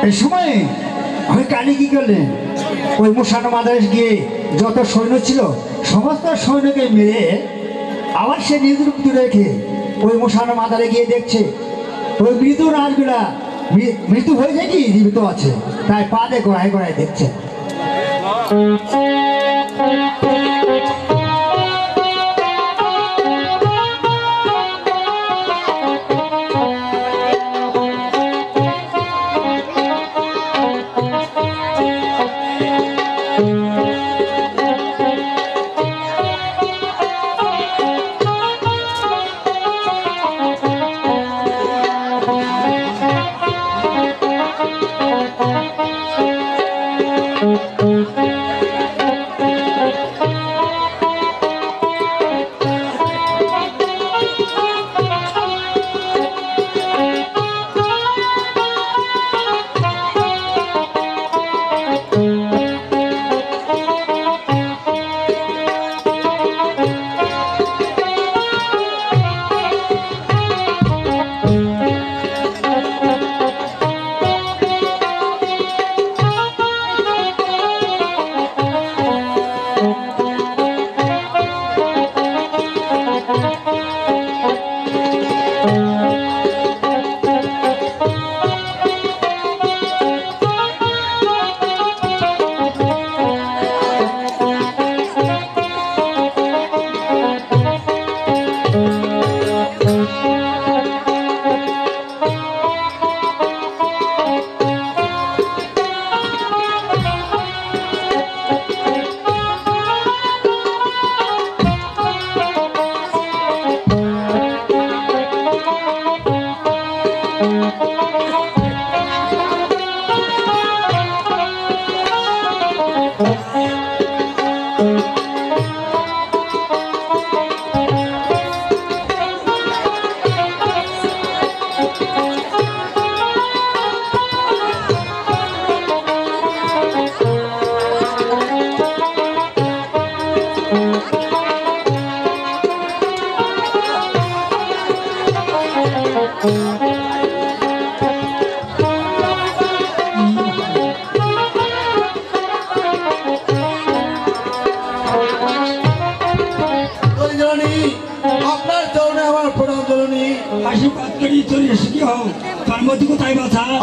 এই সময় ওই কালী কি করলেন, ওই মুসানো মাদারে গিয়ে যত সৈন্য ছিল সমস্ত সৈন্যকে মেরে আবার সে নিজের উপর রেখে ওই মুসানো মাদারে গিয়ে দেখছে ওই মৃত্যু নাচগুলা মৃত্যু হয়ে যায় কি জীবিত আছে, তাই পাদে গড়ায় গড়ায় দেখছে।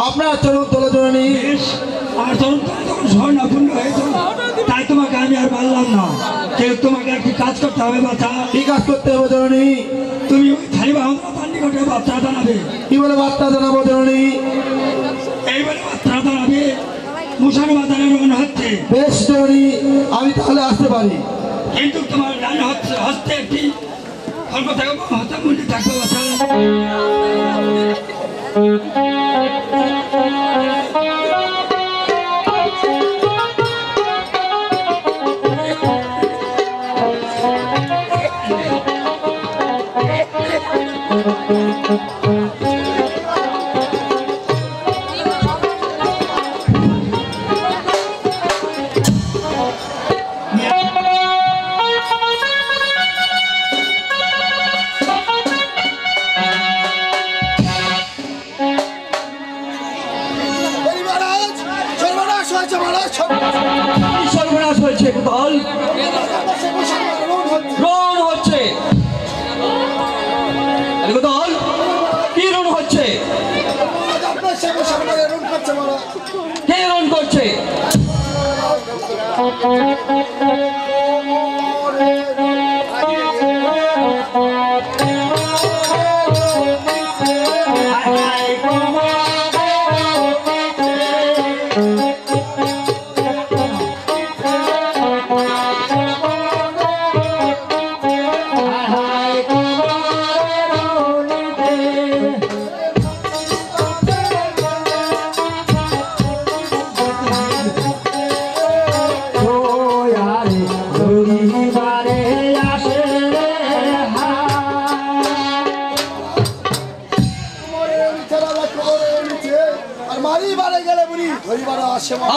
আপনার চরণ তোলা জননী, আমার চরণ তখন স্বর্ণাপূর্ণ হয়েছে, তাই তোমাকে আমি আর বললাম না। কেউ তোমাকে একটি কাজ করতে হবে বাচ্চা। কি কাজ করতে হবে জননী? তুমি ওই থালি বাহন নিকটে বার্তা জানাবে। কি বলে বার্তা জানাবো জননী? এইবারে বার্তা জানাবে মুসানো বাজারে রওনা হচ্ছে। বেশ জননী, আমি তাহলে আসতে পারি, কিন্তু তোমার রান্না হচ্ছে হস্তে একটি অল্প থাকবে হস্তে মূল্য থাকবে বাচ্চা। সর্বনাশ হয়েছে, দল রণ হচ্ছে। দল কি রণ হচ্ছে? কে রণ করছে?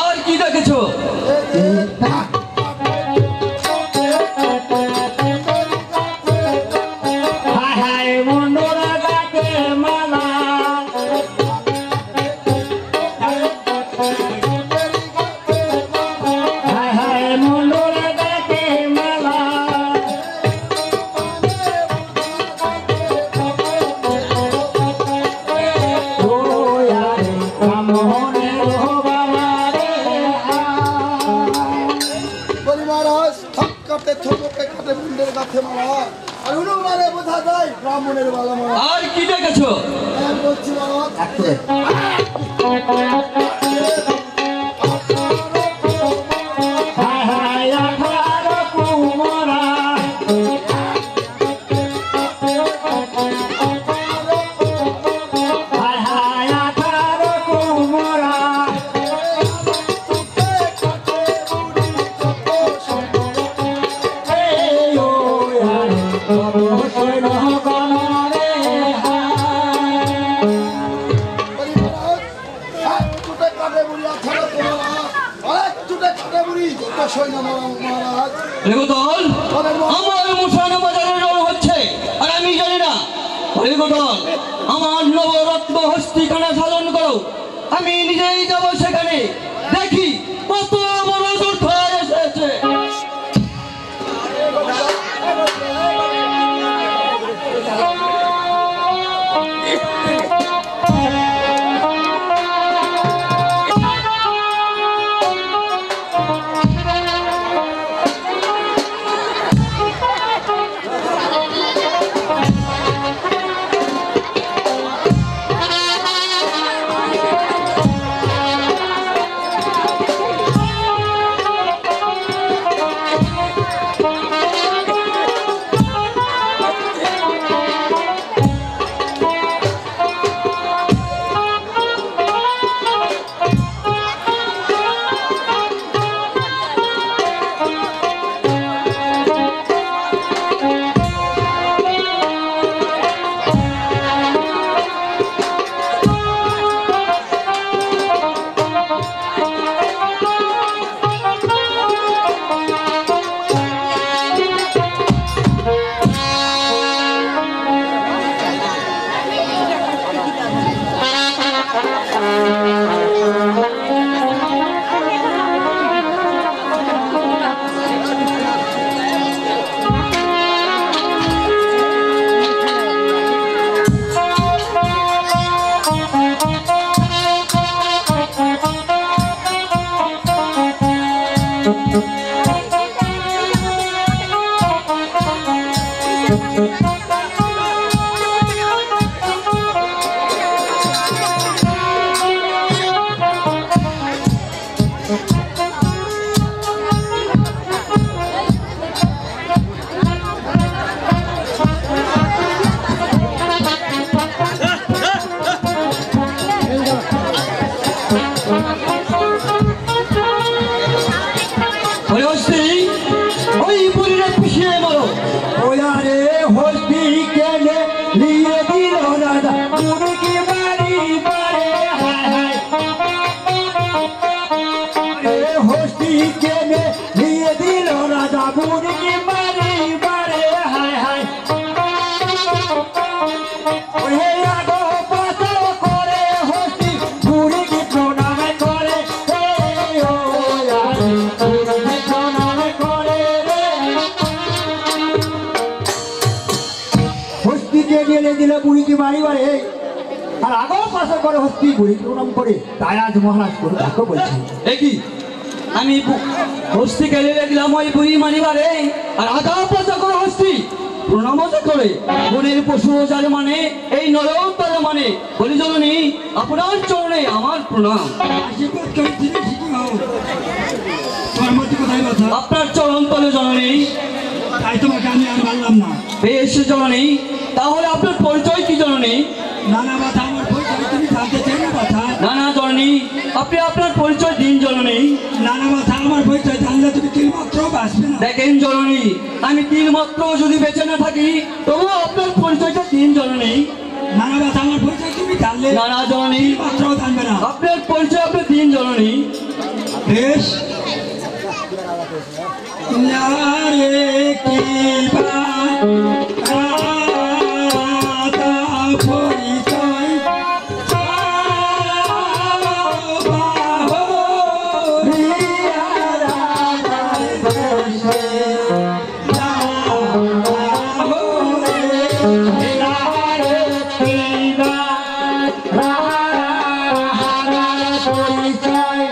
আর কি দেখেছো? কাটে থোকে কাটে মুন্ডের কাছে মারা আর অনুমানে বোঝা যায় ব্রাহ্মণের বালা মারা আর কি দেখেছো? আমি বলছি মারা হায় হায় আঠারো কুমোরা হায় হায় আঠারো কুমোরা এই ও হায় অবশ্যই নহগণরে চুটে কাটে বুড়ি আঠারো তোমারা অনেক চুটে কাটে বুড়ি যত সৈন্য মহারাজ রেগদল, আমার মুসানো বাজারে রণ হচ্ছে আর আমি জানি না। রেগদল, আমার নবরত্ন হস্তিখানা সাধন করো, আমি নিজেই যাব সেখানে, দেখি কত বড় যোদ্ধা এসেছে। ওই বুড়িরা পিছিয়ে মারো। ওয়ারে হস্তি কেনে নিয়ে দিল রাজা মুরগি বাড়ি বাড়ি হায় হায় আরে হস্তি কেনে নিয়ে দিল রাজা মুরগি বাড়ি বাড়ি হায় হায় ওহে আগো পাছো করে হস্তি মুরগি প্রণাম করে এই ও আরে মুরগি প্রণাম করে রে হস্তিকে গেলে দিলে বুড়িকে বাড়ি বাড়ে আর আগেও পাশা করে হস্তি বুড়ি প্রণাম করে তাই আজ মহারাজ করে তাকে বলছি দেখি আমি হস্তি গেলে দিলাম ওই বুড়ি মানিবারে আর আধা পয়সা করে হস্তি প্রণাম করে বনের পশু যার মানে এই নরও তার মানে বলি জননী আপনার চরণে আমার প্রণাম। আশীর্বাদ করে দিলে ঠিকই হও। তোমার মধ্যে কোথায় কথা? আপনার চরণ তলে জননী। তাই তোমাকে আমি আর মানলাম না। বেশ জননী, তাহলে আপনার পরিচয় কি জননী? নানা কথা আমার পরিচয় তুমি জানতে চাই না কথা? নানা জননী, আপনি আপনার পরিচয় দিন জননী। নানা কথা আমার পরিচয় জানলে তুমি তিল মাত্র বাঁচবে না। দেখেন জননী, আমি তিল মাত্র যদি বেঁচে না থাকি তবুও আপনার পরিচয়টা দিন জননী। নানা কথা আমার পরিচয় তুমি জানলে নানা জননী, তিল মাত্র জানবে না। আপনার পরিচয় আপনি দিন জননী। বেশ নারে কি বা আতা পরিচয় পরিচয়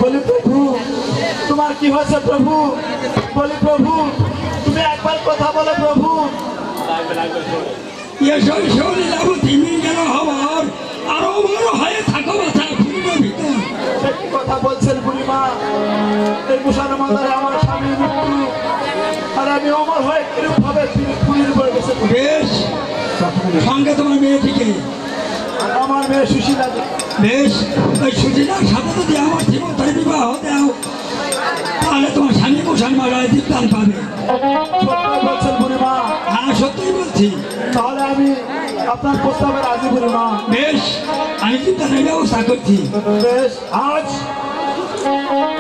বলি প্রভু তোমার কি হয়েছে প্রভু? বলি প্রভু তুমি একবার কথা বলো প্রভু। এসব শরীরাবতী গেল হবার আরো বড় হয়ে থাকো বাছা ফুলের ভিতর। কি কথা বলছেন বুড়িমা? এই মুসানো মাদারে আমার স্বামীর মৃত্যু আর আমি অমর হয়ে কিরূপ ভাবে ফুলের পড়ে গেছে। বেশ, সঙ্গে তোমার মেয়েটিকে। আমার মেয়ে সুশীলা। বেশ, ওই সুজিলার সাথে যদি আমার জীবনটার বিবাহ দাও তাহলে তোমার স্বামী মুসান মারায় দীপদান পাবে। সত্যি বলছেন বুড়িমা? হ্যাঁ, সত্যিই বলছি। তাহলে আমি আপনার প্রস্তাবে রাজি বুড়িমা। বেশ, আমি দীপদানের ব্যবস্থা করছি। বেশ। আজ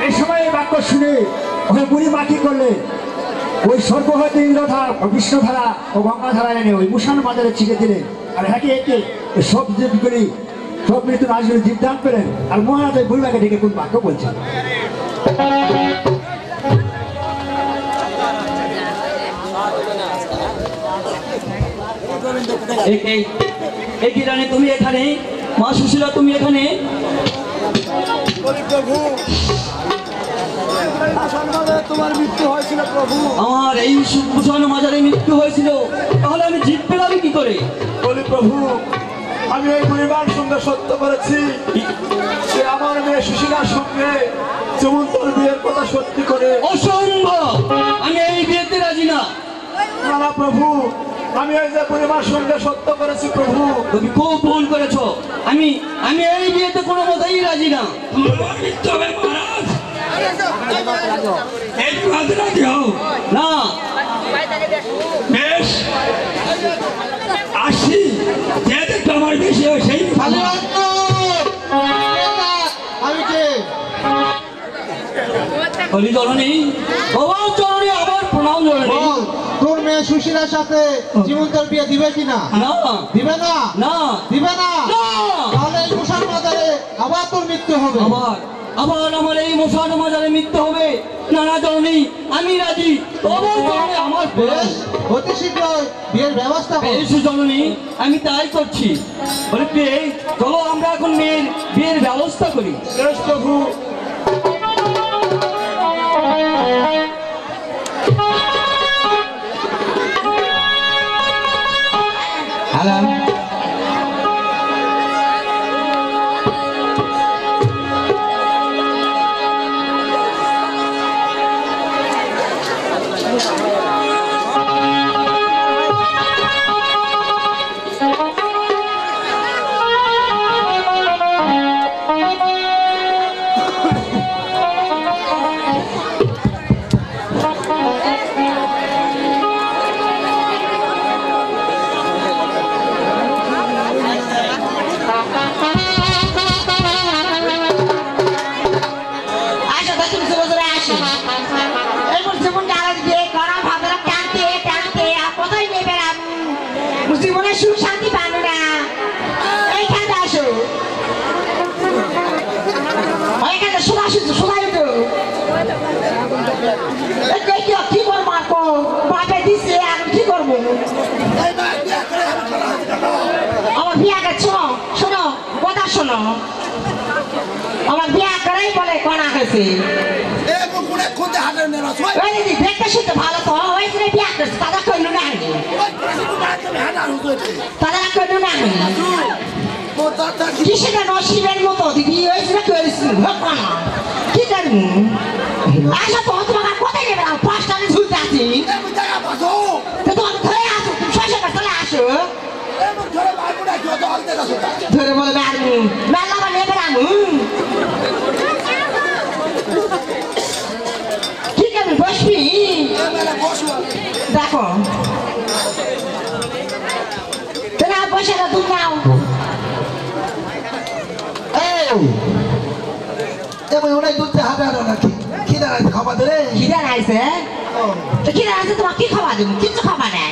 এই সময় এই বাক্য শুনে ওই বুড়ি মা কি করলে? ওই স্বর্গ হইতে ইন্দ্রধারা বিষ্ণুধারা ও গঙ্গাধারা এনে ওই মুসান মাজারে ছিঁড়ে দিলেন। আর একে একে সব জীবগুলি সব মৃত্যু নাচগুলি জীবদান পেলেন। আর মহারাজ ওই বুড়িমাকে ডেকে কোন বাক্য বলছেন? এই কি রানী তুমি এখানে? মা সুশীলা তুমি এখানে? বলি প্রভু মুসানো মাদারে তোমার মৃত্যু হয়েছিল প্রভু। আমার এই মুসানো মাজারে মৃত্যু হয়েছিল, তাহলে আমি জিত পেলাম কি করে? বলি প্রভু আমি এই বুড়িমার সঙ্গে সত্য করেছি যে আমার মেয়ে সুশীলার সঙ্গে চমন্তর বিয়ের কথা সত্যি করে। অসম্ভব! আমি এই বিয়েতে রাজি না। না না প্রভু, আমি এই যে বুড়িমার সঙ্গে সত্য করেছি প্রভু। তুমি খুব ভুল করেছো। আমি এই বিয়েতে কোনো মতেই রাজি না। তোমার মৃত্যু হবে মহারাজ। এই বিবাদে রাজি হও। না, বেশ, আসি। যে দেখতে আমার বেশি হয় সেই আমি কে? বলি জননী, বাবার জননী, আবার প্রণাম জননী। বল, তোর মেয়ে সুশীলার সাথে জীবনটার বিয়ে দিবে কিনা? না দিবে না? না দিবে না? না। তাহলে এই মুসার মাজারে আবার তোর মৃত্যু হবে। আবার আমার এই মশানো মাজারে মৃত্যু হবে। না না জননী, আমি রাজি। তবে জননী আমার বেশ, অতি শীঘ্রই বিয়ের ব্যবস্থা কর। বেশ জননী, আমি তাই করছি। বলে প্রিয়ে, চলো আমরা এখন মেয়ের বিয়ের ব্যবস্থা করি। বেশ প্রভু। হ্যালো, জীবনে সুখ শান্তি পানো না, এইখানে আসো, ওইখানে শোনা শোনাই তো কি করবো? আর বাপে দিচ্ছে, এখন কি করবো? আমার বিয়া করছো, শোনো কথা শোনো, আমার বিয়া করাই বলে কনা হয়েছে। ওই দিদি দেখতে শুনতে ভালো তো, ওই দিনে বিয়া করছে, তারা কইল না, তারা কইল না কিসেটা নসিবের মতো দিদি, ওই দিনে করেছি কনা কি করবো? আসা তো তোমাকে কোথায় নেবে? 5টা ঝুলতে আছি, তোমাকে ধরে আসো, তুমি শ্বশুর চলে আসো, ধরে বলে মারবো, মেলা বা নেবে রামু, কি করবি? বসবি? দেখো তোরা বসে না, তুমি নাও। অনেক দূর থেকে হাঁটা নাকি? খিদা লাগছে, খাবার ধরে। খিদা নাইছে? তো খিদা নাইছে, তোমার কি খাবার দেবো? কিচ্ছু খাবার নেই,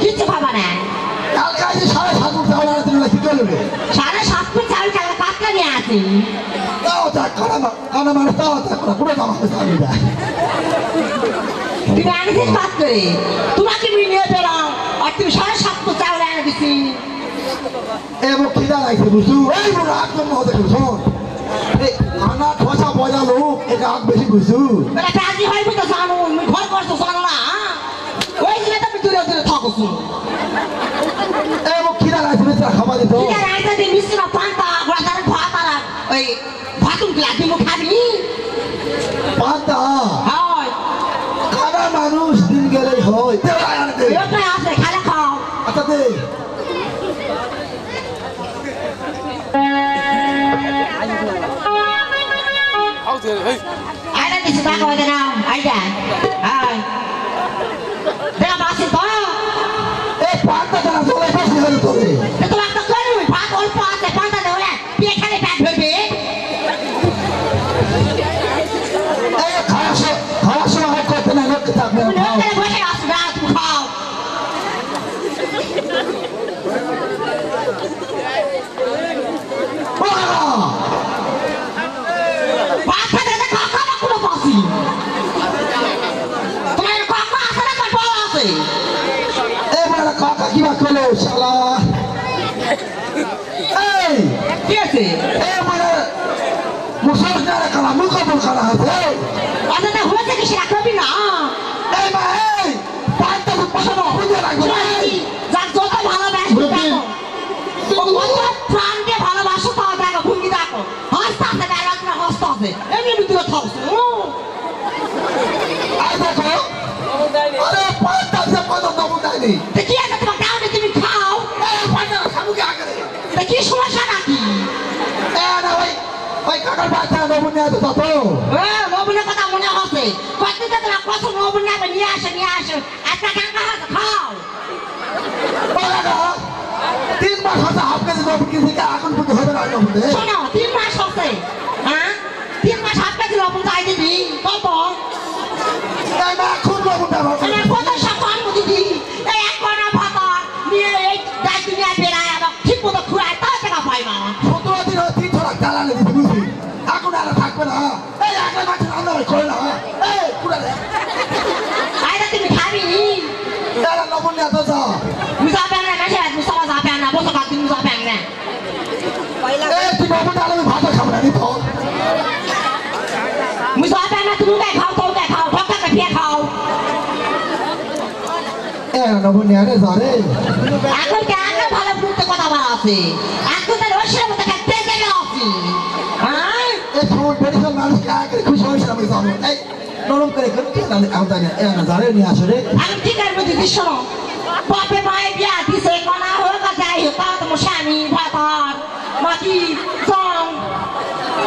কিচ্ছু খাবার নেই। কালকে আজ 7:30 ফুট চাউল আনতে দিলে কি করবে? 7.5 ফুট চাউল চাল পাতলা নিয়ে আসি। তাও থাক, কানা মানুষ তাও থাক, পুরো কাম হবে চাউল দেয়। তুমি আনছিস পাত করে, তোমাকে মিলিয়ে বেরাও, আর তুমি 7.5 ফুট চাউল এনে দিছি। এমন খিদা লাগছে বুঝু এই মোর আগ জন্ম হতে শোন এই আনা ঠসা বজা লোক এক আগ বেশি বুঝু এটা কাজই হয় বুঝতে জানো আমি ঘর করছো জানো না ওই দিনে তো দূরে দূরে থাকছো এমন খিদা লাগছে বেশি খাবার দিত ঠিক আছে আইতা দিন মিষ্টি না পান্তা গোড়াদার ভাত আর ওই ভাতুন কি লাগি মুখ খাবি পান্তা হয় কানা মানুষ দিন গেলে হয় এটা আছে খালে খাও আচ্ছা দে আইতা দিছি টাকা হইতে নাও আইতা হাই দেখা বাসি তো এই পান্তা জানা চলে বেশি হল তোরে তোমার তো করু ভাত অল্প আছে পান্তা দেওয়া পিয়ে খালি পেট ভরবে এই খাওয়া সময় করতে না লোক থাকবে তুমি লোকের বসে আসো না তুমি খাও ভাত খেতে খেতে কাকা না কোনো পাসি তোমার কাকা আছে না কাকা আছে এবার কাকা কিবা করলো শালা এই কি আছে এবার মুসলমানরা কালা মুকাবল করা হচ্ছে আচ্ছা তা হয়েছে কি সেটা করবি না এই মা এই পাঁচটা পাঁচটা বুঝে রাখবে যার যত ভালোবাসবে দেখো ও কত প্রাণ দিয়ে ভালোবাসো তাও দেখো ভঙ্গি দেখো হাসতে হাসতে ডায়লগ না হাসতে হাসতে এমনি ভিতরে থাকছো আর দেখো আরে পাঁচটা যে কত দম দেয়নি তা কি আছে তোমার দাও তুমি খাও এই পাঁচটা সামুকে আগে তা কি সমস্যা নাকি না ওই কাকার বাচ্চা নবুন নিয়ে আসো তত নবীনের কথা মনে হচ্ছে কতদিন তোমার কত নবীন নিয়ে আসে একটা কাকা হাতে খাও বাবা 3 মাস হচ্ছে হাফ কেজি নবুন কিনছি এখন পর্যন্ত হবে না নবুন শোনো 3 মাস হচ্ছে হ্যাঁ 3 মাস হাত কাছে নবীন চাই দিবি কত এই মা এখন নবুন দেবো আমি কত সকাল দিদি এই এক কোনা ভাতা নিয়ে এই গাই দুনিয়া বেড়ায় আবার ঠিক মতো খুঁড়ায় তা টাকা পাই না 17 দিন হয় 3 ছড়া জ্বালালে দিতে বুঝি এখন আর থাকবে না এই একটা মাছ রান্না করে না এই পুরা আইরা তুমি খাবি এরা নবুন নিয়ে তো যা মুসা প্যাংরা কাছে মুসা বাজা প্যাংরা বসে কাটি মুসা প্যাংরা এই তুই নবুন আলো ভাত খাবে না নি তো মুসা প্যাংরা তুমি খাও তো খাও ঠকা খেয়ে খাও এরা নবুন নিয়ে আরে ধরে এখন কেন ভালো বুঝতে কথা বলা আছে এখন তো রসের মতো খেতে গেলে আছি হ্যাঁ এই ফোন পেরিসন মানুষ আগে খুশি হইছে আমি জানো এই নরম করে কি না আমরা এরা ধরে নিয়ে আসে রে আমি কি করবো দিদি শোনো বাপে মায়ে বিয়া দিছে কোনা হোক আর যাই হোক তা তোমার স্বামী ভাতার বাকি জং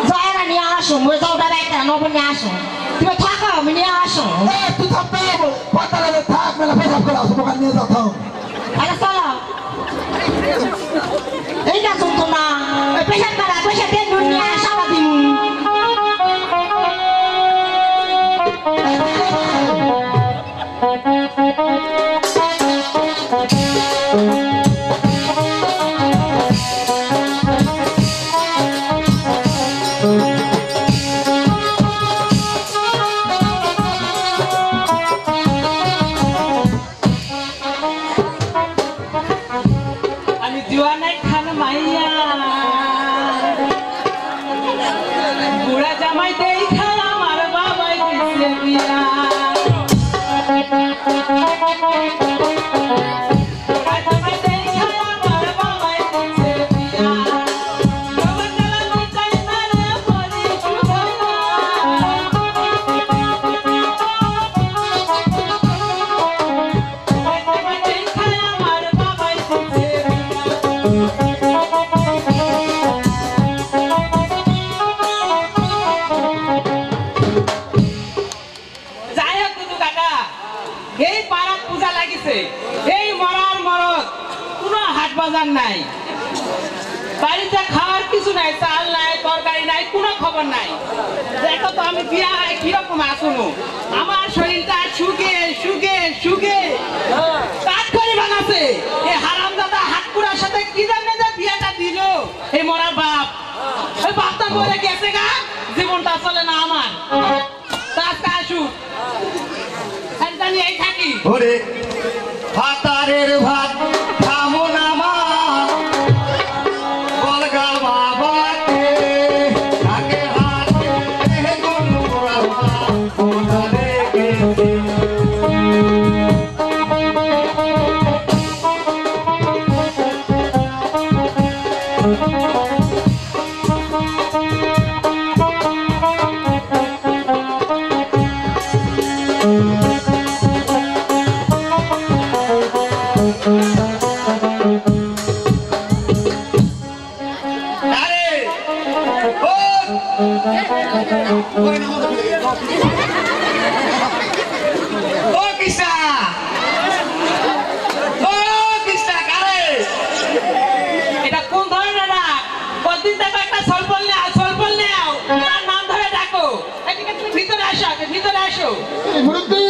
জয়রা নিয়ে আসো মই যাওটা বাইটা নব নিয়ে আসো তুমি থাকো আমি নিয়ে আসো এই তুই থাকতে পাতালে থাক মেলা পেশাব করে আসো দোকান নিয়ে যাও থাও আরে চলো এইটা শুনতো না ওই পেশাব করা পয়সা দিয়ে নুন নিয়ে আসা দিন আমি জোয়ানাই খান মাইয়া বুড়া জামাই দেখা আমার বাবাই দিছে বিয়া বুড়া জামাই দেখা আমার বাবাই দিছে বিয়া বাবা গেলা মইতাই মারে পরি সুধানা বুড়া জামাই দেখা আমার বাবাই দিছে যাই হোক দুদু কাকা এই পাড়াত পূজা লাগিছে এই মরার মরদ কোনো হাট বাজার নাই বাড়িতে খাওয়ার কিছু নাই চাল নাই তরকারি নাই কোনো খবর নাই দেখো তো আমি বিয়া হয় কিরকম আসুনো আমার শরীরটা শুকে শুকে শুকে কাঠ করে বানাছে এই হারামদাদা হাটপুরার সাথে কি জানে যে বিয়াটা দিল এই মরার বাপ ওই বাপটা মরে গেছে গা জীবনটা চলে না আমার আজকে আসুক জানি এই থাকি ওরে ভাতারের ভাত খামো না মা এটা কোন ধরনের ডাক? কতদিন দেখো একটা সলপল নেও, সলপল নেও। তার নাম ধরে ডাকো। এদিকে তুমি ভিতরে আসো, আগে ভিতরে আসো। মুরব্বী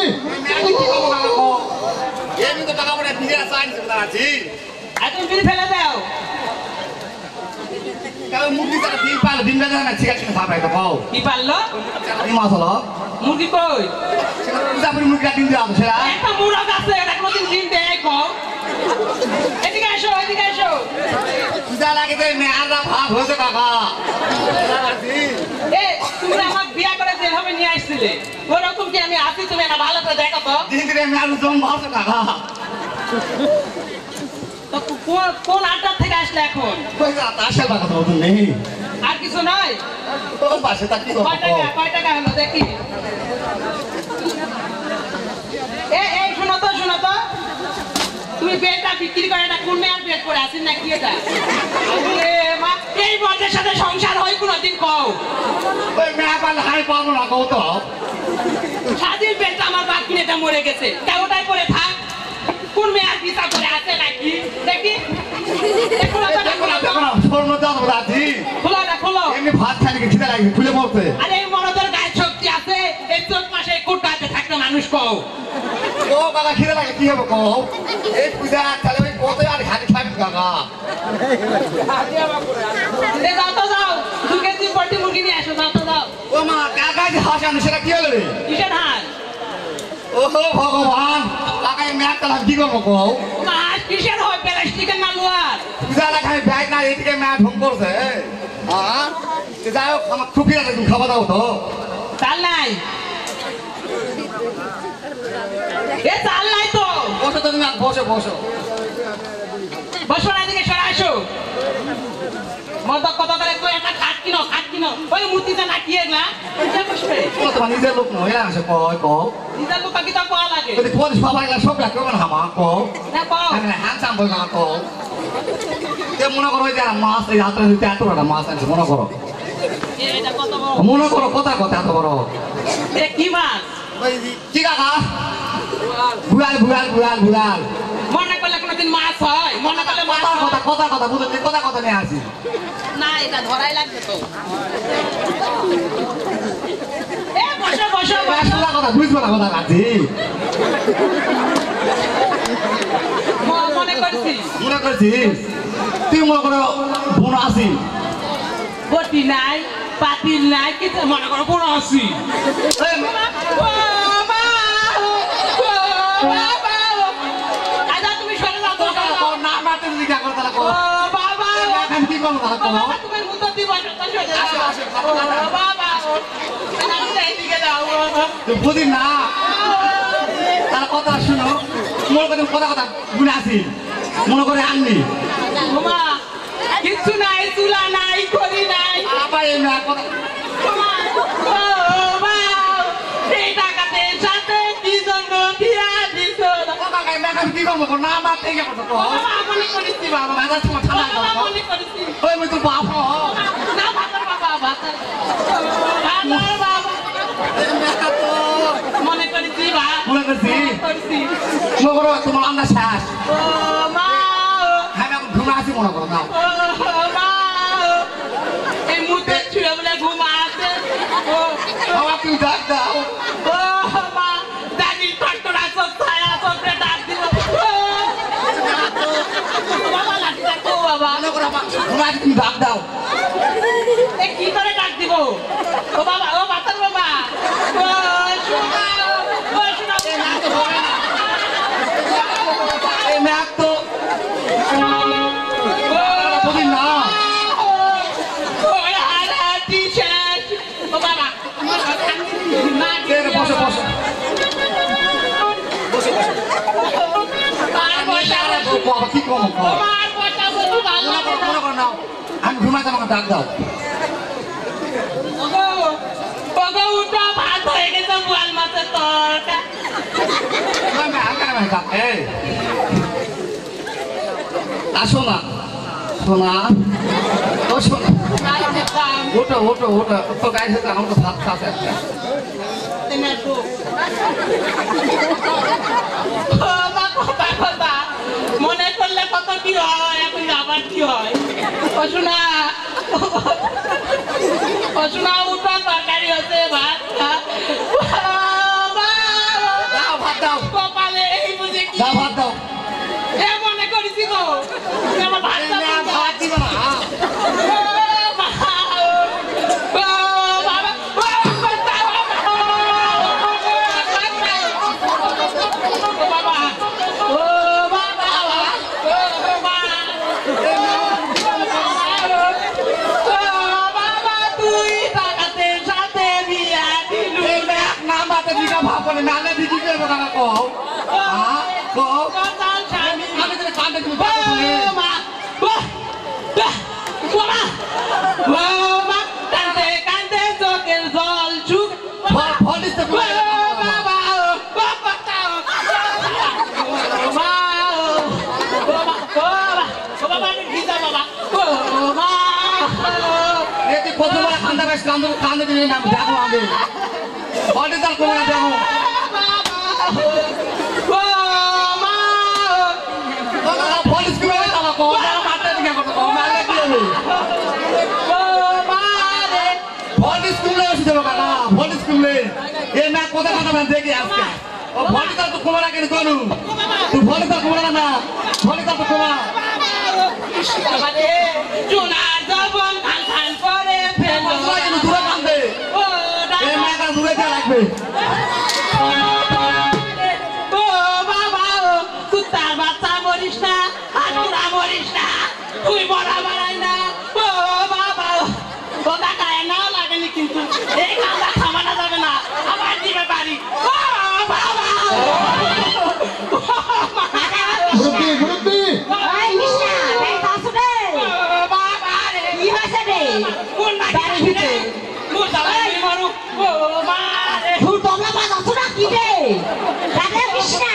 আর তুমি বিড়ি ফেলে দাও। কি পারলো? মুরগি কই? একটা মুরগ আছে, এটা কোনদিন ডিম দেয় কও? এদিকে আসো, এদিকে আসো। এ, তুমি আমার বিয়া করে যেভাবে নিয়ে আসছিলে, ওরকম কি আমি আছি? তুমি এটা ভালো করে দেখো তো। তো কোন আড্ডা থেকে আসলে এখন? আর কিছু নয়? কয় টাকা হলো দেখি। এই শোনো তো, শোনো তো, তুমি বেডটা বিক্রি করে এটা কোন মেয়ের বেড করে আছেন নাকি এটা? আসলে মা, এই বয়সের সাথে সংসার হয় কোনোদিন কও? সাজির বেডটা আমার বাপ কিনে এটা মরে গেছে, তা ওটাই পরে থাক। কোন মেয়ের বিচার করে আছে নাকি দেখি? খোলো তো, খোলো না, খোলো। ভাত খালি খিদে লাগে খুলে পড়তে আরে এই মরদের গায়ে শক্তি আছে, এই 4 মাসে কুটাতে থাকতে মানুষ কও। ও কাকা খিদে লাগে কি হবে কও? এই পূজা তাহলে ওই কত আর খালি খাবি কাকা। এ যাও তো যাও, 2 কেজি পোল্ট্রি মুরগি নিয়ে আসো, যাও তো যাও। ও মা কাকা যে হাসানো সেটা কি হলো রে? কিসের হার? ওহো ভগবান, কাকা এই ম্যাপ তাহলে কি করবো কও? মাছ কিসের হয়? প্লাস্টিকের না লোহার? পূজা লাগাই ব্যাগ না এদিকে ম্যাপ ফোন করছে। হ্যাঁ যাই হোক আমার খুবই আছে, তুমি খাওয়া দাও তো। চাল নাই? এ চাল নাই তো। বসো তো তুমি, বসো বসো। বসো না, এদিকে সরে আসো। মদ কত করে কই একটা খাট কিনো, খাট কিনো। ওই মূর্তিতে নাকিয়ে না, কে বসবে? ও তোমার নিজের লোক নয়, এরা আসে কয় কও। নিজের লোক কি তা কোয়া লাগে? যদি পুলিশ বাবা এগুলা সব লাগে কেমন হামা কও। না কও। এখানে হ্যান্ডসাম বই কাকা কও। তে মনে করো ওই যে মাছ এই হাতে দিতে এত বড় মাছ আছে মনে করো। এটা কত বড়? মনে করো কথা কথা এত বড়। এ কি মাছ? ওই কি কাকা? বুড়াল বুড়াল বুড়াল বুড়াল। মনে করলে কোনোদিন মাছ হয়? মনে করলে মাছ কথা হয়? কথা কথা কথা বুঝলি কথা কথা নিয়ে আসি। না, এটা ধরাই লাগবে তো। এ বসো বসো বসো। আসলে কথা বুঝবো না কথা কাটি। মনে করছি মনে করছিস তুই মনে করো বোন আসি। বটি নাই, পাতিল নাই, কিছু মনে করো কোনো আসি। তুমি সরে যাও তো, সরে যাও। না না তুমি জিজ্ঞাসা করো তাহলে ও বাবা, এখন কি করবো তাহলে ও বাবা, তুমি মুতো দিব, সরে যাও। আসো, আসো, ও বাবা, এইদিকে যাও। তুই বুঝি না তার কথা শুনো। মনে করে কথা কথা গুনে আসি মনে করে আননি। ওমা, কিচ্ছু নাই, চুলা নাই, খড়ি নাই। আবার এই মেয়ে কথা ওমা, ও বাবা, এই টাকাতে সাথে কি জন্য বিয়া দিছো? কথা গাই মেয়ে আমি কি করবো না না ঠিক আছে তো বাবা, মনে করিসি বাবা। মাথা তোমার ঠান্ডা বাবা, করো। মনে করিসি। ওই মই তোর বাপ হ। না, ভাতার বাবা, ভাতার। ভাতার বাবা। মনে করিসি বা? মনে করছি মনে করিসি। মনে করো তোমার আন্দাজ শেষ। ও মা, হ্যাঁ আমি ঘুমে আসি মনে করো না। ও মা, এই মুহূর্তে ছুঁয়ে বলে ঘুম আছে। ও আমার তুমি ডাক দাও। ও মা, দাদি ট্রাক্টর আসো, ছায়া চক্রে ডাক দিল। বাবা, লাঠি ডাকো বাবা। মনে করো আমার ঘুমে আসি তুমি ডাক দাও। এ কি করে ডাক দিব? ও বাবা, ও ভাতার বাবা। ও শোনা, ও শোনা। এই মেয়ে তো বুঝি না। বসো বসো বসো বসো। বাবা কি কম কম। আমি ঘুমাতে আমাকে ডাক দাও ওগো উঠো ভাত হয়ে গেছে বোয়াল মাছের তরকারি আসো না সোনা ও সোনা ওটো ওটো ওটো তো গায়ে আমার তো ভাত খাতে মনে করলে কত কি হয় এখন আবার কি হয় অসুনা অসুনা উঠো তরকারি হচ্ছে ভাত দাও ভাত দাও কপালে এই বুঝে কি দাও ভাত দাও এ মনে করেছি গো আমার ভাত ভাত দিব না নালে দিদি দেবো কাকা কও কও আমি তো কাঁদে তুমি কান্দে কান্দে চোখের জল চুপ ফলিস তো কতবার কান্দা বেশ কান্দে দিলে না দেখো আমি ফলিস তার কোনো না দেখো ফলিস কি বলে তারা কও না মারতে দিকে কত মারলে কি হবে ফলিস কুমলে এসে দেবো কাকা ফলিস কুমলে এ না কথা কথা না দেখি আজকে ও ফলিস তো কুমারা কেন করু তুই ফলিস তো কুমারা না ফলিস তো কুমারা চুনার জবন খান খান করে ফেলো দূরে কান্দে এ মেয়েটা দূরে কে রাখবে ও বাবা ও কুত্তার বাচ্চা মরিস না আটুরা মরিস না তুই মরা মারাই না ও বাবা ও কাকা নাও লাগেনি কিন্তু এই কান্দা থামানো যাবে না আবার দিবে বাড়ি ও বাবা মুরব্বি মুরব্বি এই মিশনা এই তাসুদে ও বাবা রে কি হইছে রে কোন বাড়ি ভিতরে মোর দালাই মারু ও মারে তুই তোমরা বাজাছো না কি রে দাদা মিশনা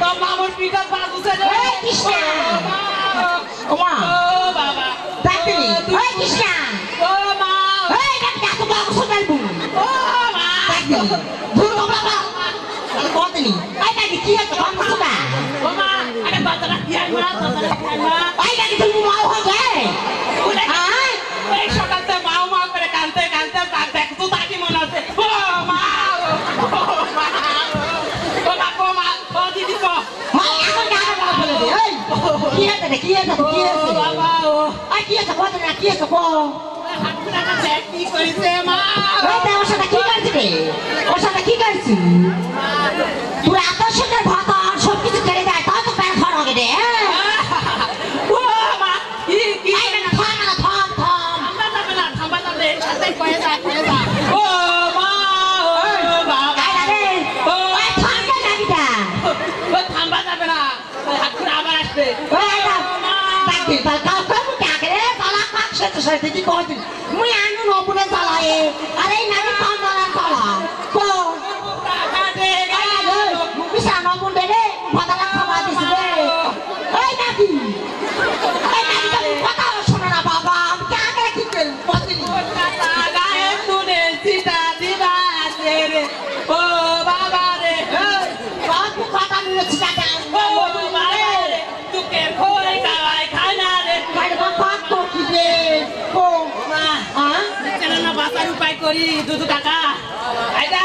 তো মামুর পিঠা বাজুছে রে এই কৃষ্ণা ওমা ও বাবা ডাক্তারি এই কৃষ্ণা ও মা এই ডাক্তার তো বাবু শোনাইবু ও মা ডাক্তারি ধুর বাবা আমি বলতেনি এই ডাক্তার কি হচ্ছে বাবু শোনা ও মা আরে বাজারা কি আর মা বাজারা কি আর মা এই ডাক্তার তুমি মাও হবে হ্যাঁ এই সকালতে মাও মা করে কানতে কানতে তার দেখতো তাকে মনে হচ্ছে ও মা ও মা ও দিদি কো মাই এখন গানা বলা বলে দে এই কি হচ্ছে রে কি হচ্ছে কি হচ্ছে বাবা ও এই কি হচ্ছে বল না কি হচ্ছে বল হাতটা কাছে কি কইছে মা এই দে ওর সাথে কি করছিস রে ওর সাথে কি করছিস তুই এত সুন্দর ভাত আর সব কিছু করে দেয় তাও তো প্যান্ট ফাড় হবে রে ও মা কি কি এই না থাম না থাম থাম থাম্বা যাবে সাথে কয়ে যা ও মা ও বাবা এই রে ও ওই থাম না গাড়িটা ও থাম্বা যাবে না হাতটা আবার আসবে ওই না বাকি কাল কাল কাকে রে তালা কাক সাথে সাথে কি কইছিস মুই আনু নপুরে চালায়ে আরে নাকি পান দালা চালা কো কাটে bisa ngomong deh, padahal kamu habis deh. Hei nabi kamu kata sono na baba, kaga kita buat ini. গায়ে তুলে চিতা দিবা রে ও বাবা রে Kamu kata dulu cerita ও বাবা রে তুকে কই কাই খানা রে kayak apa kok kita? Kok, মা ah? কেন না বাঁচার উপায় করি দুদু কাকা আইদা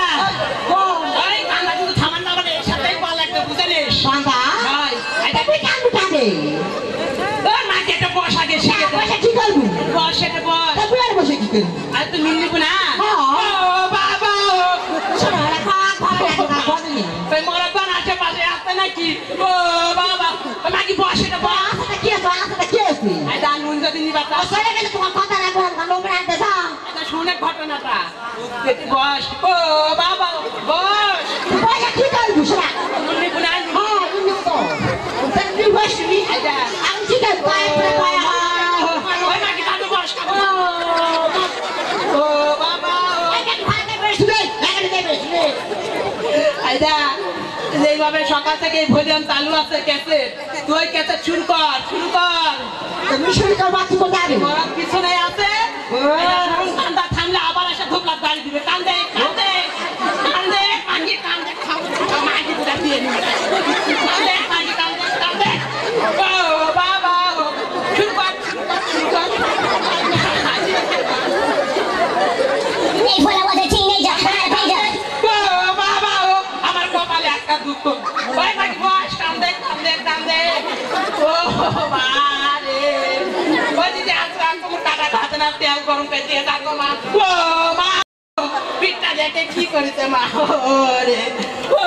Kok, ওই কান্না কিন্তু থামান না মানে সাথেই পাল একটা বুঝে নিস bangga? ভাই আইদা Tapi kamu tadi, ওর মাকে একটা বসা গে শিখে দে masa kita lu? বসেতে বস Tapi ada masa kita. আর তুই মিললি না হ্যাঁ। ও বাবা Sono ada kak, kak buat ini. তুই মরা কোন আশেপাশে আসতে নাকি ও বাবা ওই মাকি বসেতে বস Asa tak kiasi. আইদা নুন যদি নিবা তা Saya kan tukang kota aku kan berada sah. এটা শুনে ঘটনাটা দেখি বস ও বাবা বস Banyak kita lu sudah. নুনি বুনা Oh, ini tuh. Dan di bos ini. Ada. Ang kita kaya. আইদা যেভাবে সকাল থেকে ভোজন চালু আছে ক্যাসেট তুই ক্যাসেট শুরু কর তুমি শুরু কর বাকি তো যাবে মরার পিছনে আছে কান্দা থামলে আবার এসে ধোকলা গাড়ি দিবে কান্দে মাগি দুটা দিয়ে নিবে কান্দে ও বাবা শুরু কর When I was a teenager, I had a pager. বাবা আমার কপালে একটা দুঃখ ওই মাগি বস কান্দে ও বারে ওই দিদি আজকে তোমার টাকা খাতে না তেল গরম করে দিয়ে থাকো মা ও মা পিঠটা দেখে কি করেছে মা ওরে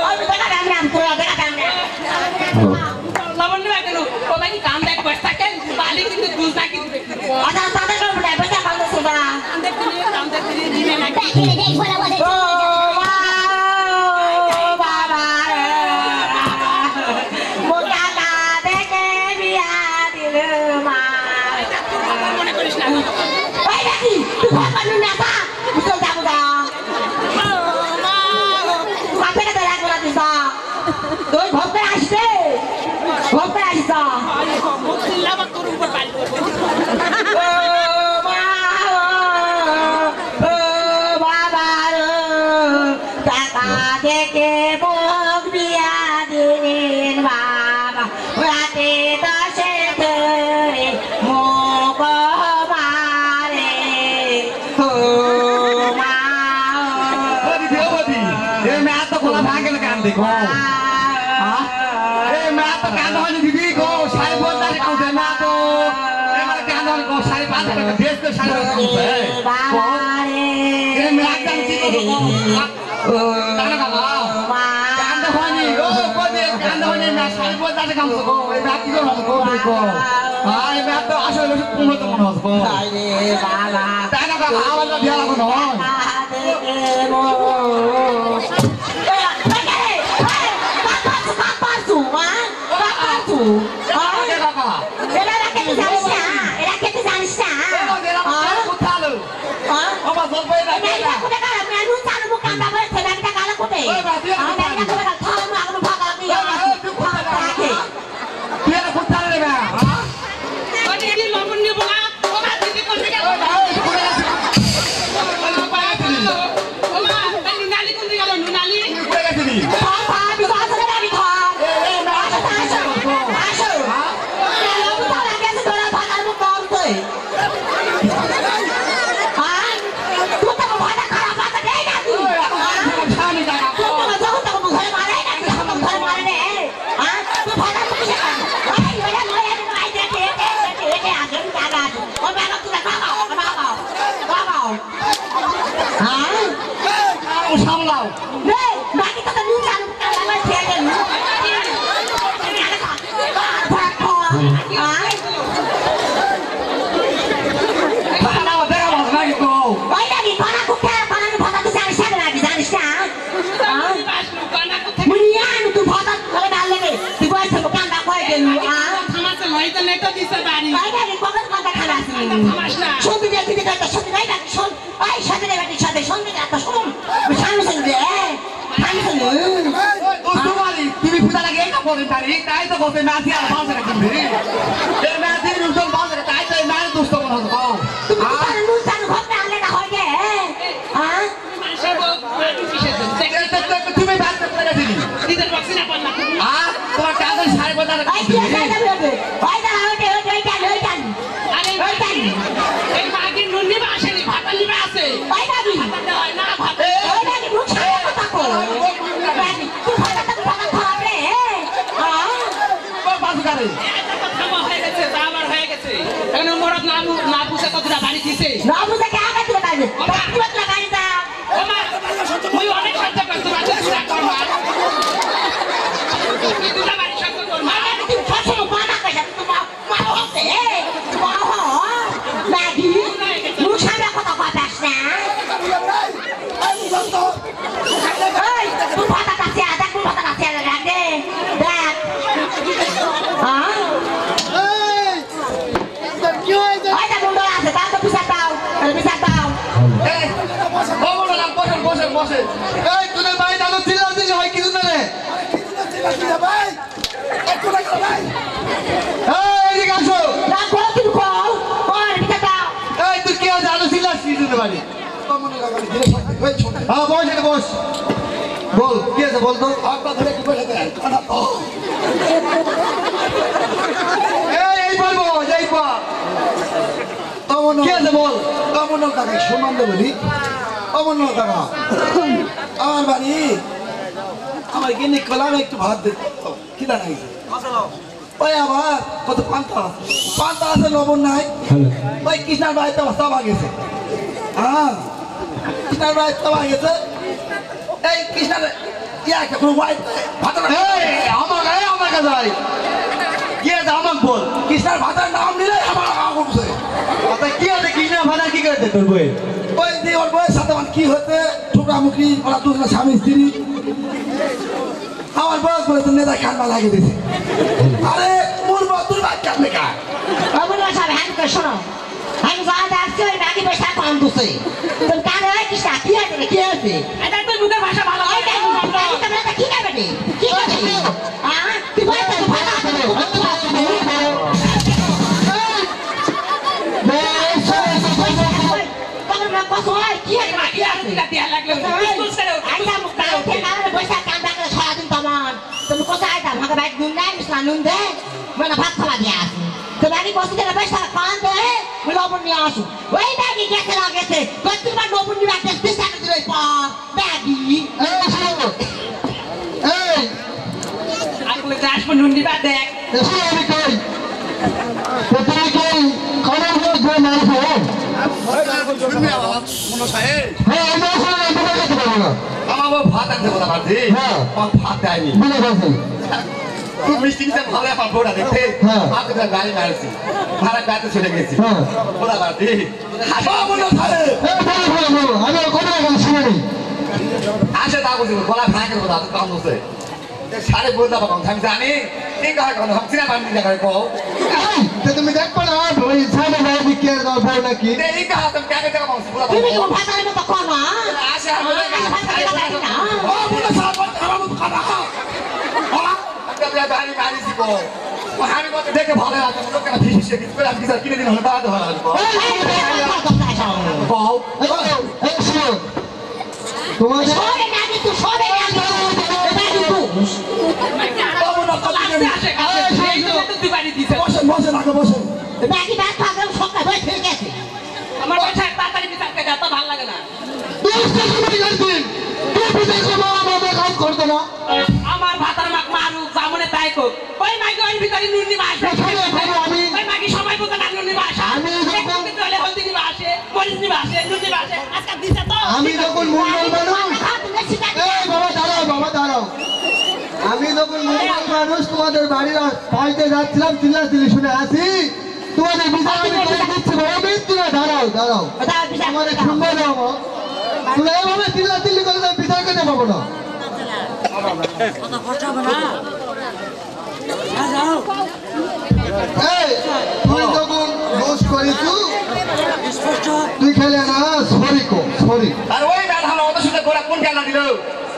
আমি দেখা দাম না তোরা দেখা দাম না লবণ নিবা কেন ও মাগি কান্দে বসে থাকে বালি কিন্তু দুধ নাকি দিবে আচ্ছা তাদের লোক বলে বসে কান্দে সুবা কান্দে দিবে না Back in the days when I was a teenager. বাবা মোটা দেখে বিয়া দিল মা মনে করিস না ওই দেখি তুই ঘর পানু না তা বুঝতে যাবো না কাপে কে তোরা কোলা দিছ তুই ভক্ত আসবে আবার তোর উপর পাই দেখে মুখ বিয়া দিন বাবা রাতে দশে ধরে মুখ মারে ও মা मैं तो कोला भागे ना काम देखो मैं तो कांदा वाली दीदी को सारे बहुत सारे काम से मैं तो मैं कांदा वाली को सारे बात कर देश को सारे बात करते हैं बाबा रे मैं एकदम चीज को ताना का कांदा वाली ओ कोई कांदा वाली मैं सारे बहुत सारे काम से को मैं की को देखो हां मैं तो आशा लोग पूर्ण तो मन हो আরে বাবা ताना का आवाज दिया को न লবণ নিব না ও মা দিদি কোথায় গেল ও মা নুনালি কোথায় গেল নুনালি সামলাও তুমি পুতা লাগে এই কাপড় তারি তাই তো বলতে মাছি আর বাস রে তুমি এই মাছি নুন বাস রে তাই তো মার দুষ্ট কোন হতো তুমি নুন চালু ঘরে আনলে না হয় গে হ্যাঁ তুমি বাস করে দিলি দিদের বক্সি না পান না তোমার কাজ সাড়ে বাজার এই কি যাবে ওই দা ওই টান আরে এই মাগি নুন নিবা আসেনি ভাত নিবা আছে ওই দাবি হয় না ভাত ওই দাবি মুখ ছাড়া কথা কই তুই ভাত খাওয়া রে হ্যাঁ বাস করে খাওয়া হয়ে গেছে দাবার হয়ে গেছে এখন মোরদ না পুষে কতটা বাড়ি দিছে না বুঝে কে আগে তুই কাজে তুই লাগাই দা ও মা মুই অনেক সহ্য করতে পারছি না করবা তুই দুটা বাড়ি সহ্য কর মা তুই ফাঁসে মানা কইছা তুই মা হচ্ছে মা হ লাগি মুখ ছাড়া কথা কইতাস না এই তুই ভাত কাছে আদা তুই ভাত কাছে আদা দে দেখ হ্যাঁ কি হয়েছে ওই দা মুন্ডা আছে তা তো পিছা দাও এই হ্যাঁ বস এটা বস বল কি আছে বল তো হাতটা ধরে একটু বসে দেন কানা তো এই বলবো যাই পা অমন কি আছে বল অমন কাকা সমান দেবো নি অমন কাকা আমার বাড়ি আমার গিনি কলাম একটু ভাত দিত খিদা নাই ওই আবার কত পান্তা আছে লবণ নাই ওই কৃষ্ণার বাড়িতে সবা গেছে হ্যাঁ কৃষ্ণার বাড়িতে সবা গেছে এই কৃষ্ণার ইয়াকে কোনো বাড়িতে ভাত আমার কাছে আয় কি আছে আমাকে বল কৃষ্ণার ভাতার নাম নিলে আমার উঠছে আচ্ছা কি আছে কৃষ্ণ ভাড়া কি করতে তোর বই ওই যে ওর বয়স সাথে আমার কি হতে ঠোকরামুখি ওরা দুজনে স্বামী স্ত্রী আমার বয়স বলে তো নেতা খান্না লাগিয়ে দিছে আরে মোর বতুর বাচ্চা মেকা বাবুল সাহেব হ্যাঁ করে শোনো আমি যা দেখছি ওই নাকি বসে কান দুসে তুমি কানে হয় কি সাথী আছে কি আছে এটা তো মুখের ভাষা ভালো ওই দেখ তোমরা কি করবে কি করবে তুই বল তো ভালো কি আছে দিয়া লাগলো আইটা মুখটা উঠে কানে বসে কান ডাকে সারাদিন তোমার তুমি কোথায় যা ভাগে বাইক নুন নাই মিশলা নুন দে মানে ভাত খাওয়া দিয়ে আসি তুমি আগে বসে গেলে বসে কান দে লবণ নিয়ে আসো ওই ব্যাগি গেছে না গেছে কতবার লবণ নিয়ে আসতে দিশাকে দিলে পা ব্যাগি এই আপনি যাস নুন দিবা দেখ এসো আমি কই প্রথমে কই খানা হলো যে মারবো মনো সাহেব হ্যাঁ আমি আসলে তোমার কাছে বলবো না আমার বাবা ভাত আনতে বলা পারছি হ্যাঁ। আমার ভাত দেয়নি বুঝে গেছি খুব মিষ্টি মিষ্টি ভালো আমার বউটা দেখতে হ্যাঁ। আমাকে তো গাড়ি মারছি ভাড়া গাড়িতে চলে গেছি হ্যাঁ। বলা পারছি মনো সাহেব বলো আমি কোনো কথা শুনিনি আসে তা বলছি বলা ভাঙের কথা তো কাম বলছে সাড়ে বলতে পারবো আমি জানি এই কথা কোনো আমি চিনা পানি দেখা কও তুমি দেখো না ওই সামনে বাইরে কি আর বল নাকি এই কথা তুমি কেন দেখা পাচ্ছি বলা তুমি কি ভাতার মতো কোন আসে আমি ও মনো সাহেব আমার মতো কাটা গাড়ি মারিছি গো আমি কত দেখে ভালো আছে লোকের ফিসে কিছু করে আমি কিছু কিনে দিন হলে দাঁড়াতে ভালো লাগবে কও এই শুনো তোমাদের সরে নাকি তুই সরে নাকি এটা কিন্তু বসেন বসেন আগে বসেন ব্যাগি ব্যাগ থাকলে সকাল হয়ে ঠিক আছে আমার বাসা তাড়াতাড়ি বিচার করে এত ভালো লাগে না আমার ভাতার মাক মারুক জামনে তাই কোক ওই মাইকে ওই ভিতরে নুন নিবা আসে ওই মাইকে সময় বুঝে না নুন নিবা আসে আমি চলে হলদি নিবা আসে মরিচ নিবা আসে নুন নিবা আসে আজকে দিছে তো আমি যখন মঙ্গল মানুষ এই বাবা দাঁড়াও আমি যখন মঙ্গল মানুষ তোমাদের বাড়ির পাইতে যাচ্ছিলাম চিল্লাচিল্লি শুনে আসি তোমাদের বিচার আমি করে দিচ্ছি বড় মৃত্যু না দাঁড়াও আমাদের শুনবে না তুমি এইভাবে চিল্লাচিল্লি করে আমি বিচার করতে পারবো না এই তুই যখন দোষ করিছু তুই খেলে না সরি আর ওই ম্যাডাম ওদের সাথে গোড়া কোন খেলা দিল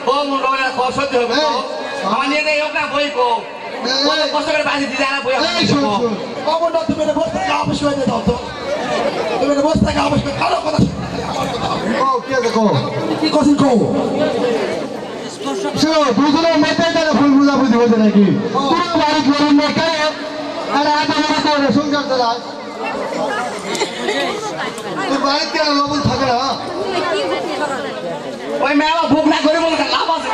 ও মন রবে না কষ্ট হতে হবে আমার নিয়ে যাই হোক না বই কো কষ্ট করে বাজি দিয়ে যারা বই এই শোন কমনটা তুমি বসে থেকে অবশ্যই হয়ে দাও তো তুমি বসে থেকে অবশ্যই কারো কথা কি আছে কো কি কথা কও শোনো দুজনের মধ্যে তারা ভুল বুঝাবুঝি হয়েছে নাকি পুরো বাড়ি গরম না কেন আর আধা ঘন্টা করে সংসার চালাস তোর বাড়িতে আর লবণ থাকে না ওই মেলা ভুক না করে বলতে লাভ আছে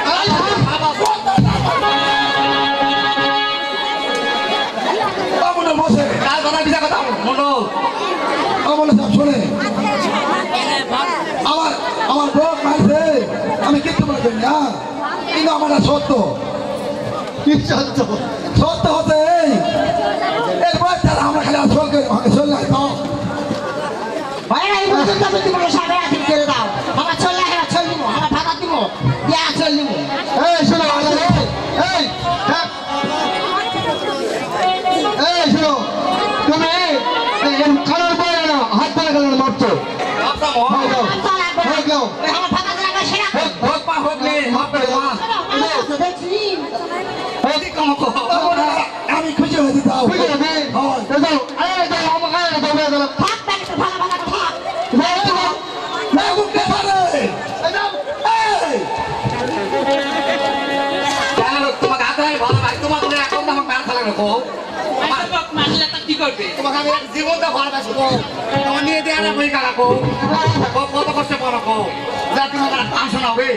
কমন বসে কাল কথা বিচার কথা মনো কমন সব শুনে আমার বউ মারছে আমি কিচ্ছু বলছি না কিন্তু আমার সত্য কি সত্য সত্য হতে এরপর তারা আমরা খালি চল করে ভাগে চল না তো ভাই এই বুঝুন তো তুমি সামনে আসি করে দাও আমার চল না চল দিমু আমার ভাতা দিমু ইয়া চল দিমু এই শোনো এই থাক এই শোনো তুমি খানার পরে না হাত পা গেলেন মারছো আপনা মো আমার ভাতা লাগা সেরা হোক পা হোক নে মাপ করে মা দেখছি ওই কম কো আমি খুশি হয়ে দিতাম বুঝলে নে দাও এই দাও আমাকে দাও দাও থাক ব্যাগে ভালো ভালো থাক না মুখে পারে করবে? তোমাকে আমি জীবনটা ভালোবাসি গো তোমার নিয়ে দিয়ে আনা বই কাকা গো কত কষ্ট করো গো যা তোমার কাজ শোনাবে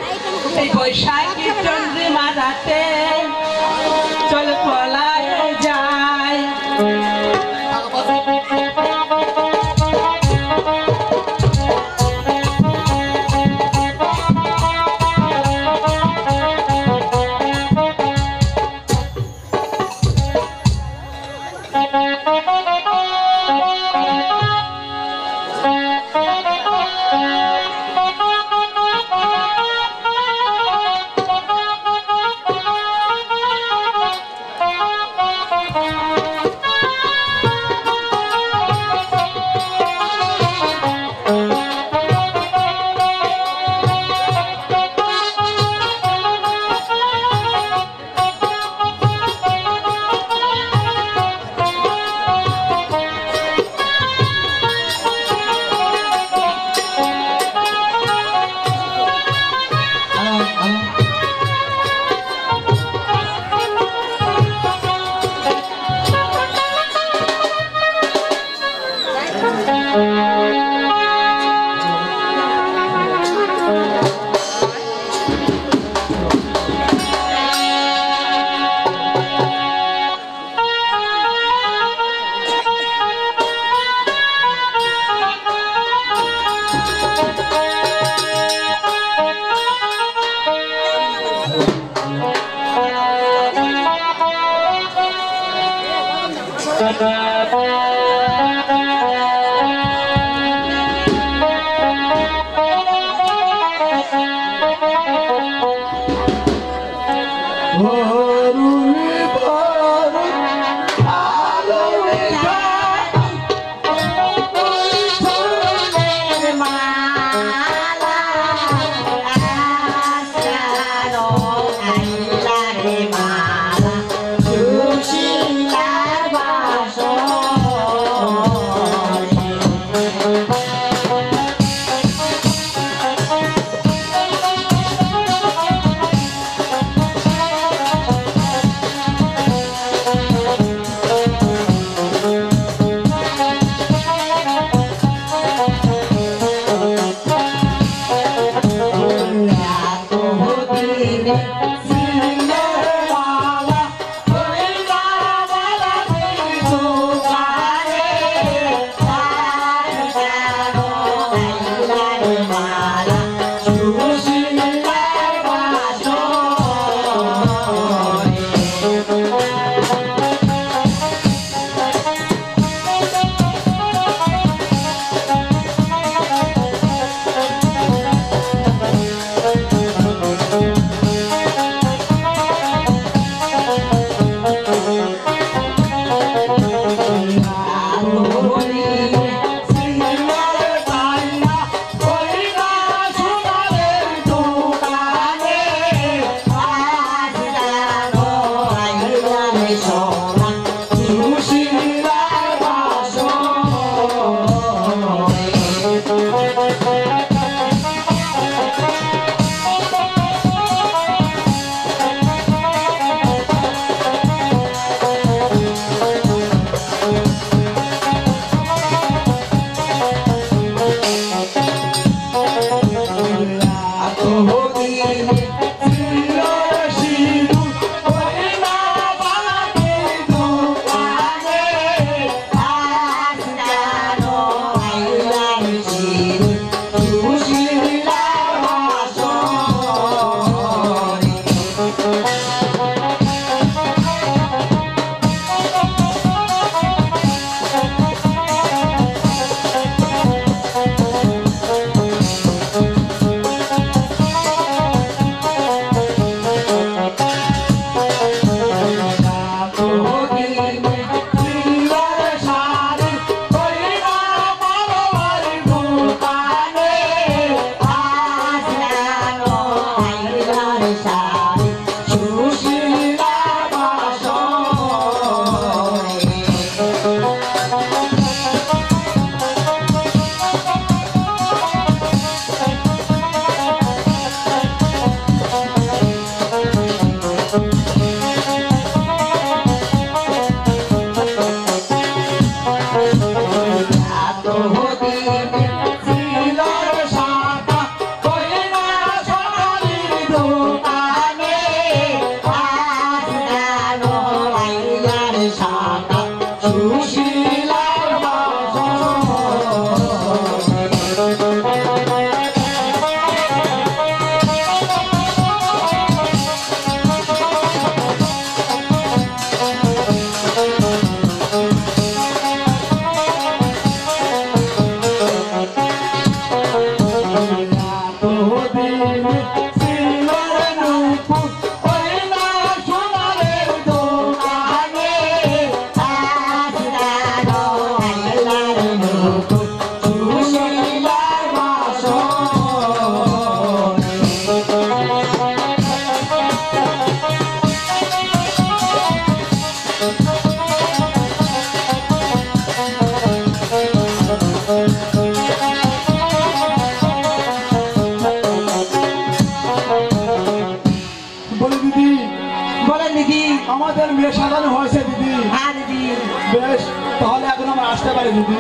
এই বৈশাখী চন্দ্রে মাঝাতে চল পলায় যায়। যদি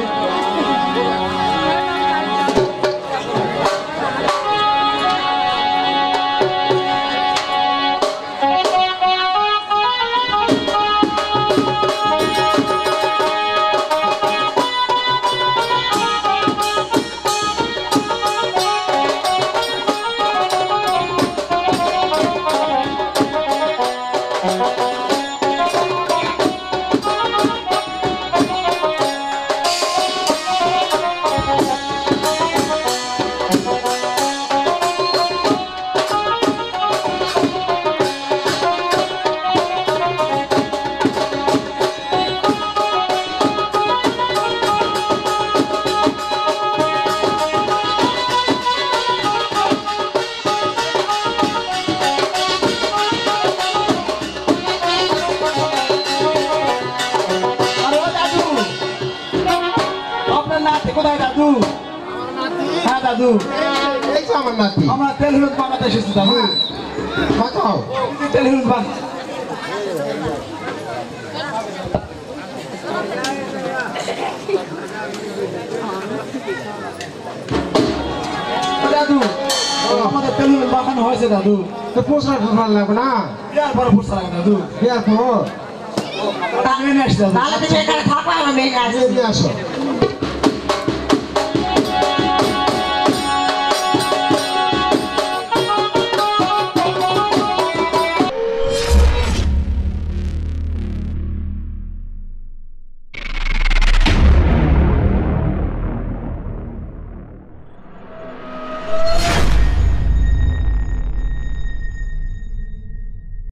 কোথায় দাদু? হ্যাঁ দাদু, এই তো আমার নাতি। আমরা তেল হলুদ বানাতে এসেছি দাদু। বাঁচাও। তেল হলুদ বান দাদু, আমাদের তেল হলুদ মাখানো হয়েছে দাদু। তো পোষা ঢুকান লাগবে না? বিয়ার পরে ফুটছে লাগে দাদু। বিয়ার পর টাকা নিয়ে আসছি দাদু। তাহলে তুমি এখানে থাকো, আমার মেয়ে আসবে। নিয়ে আসো।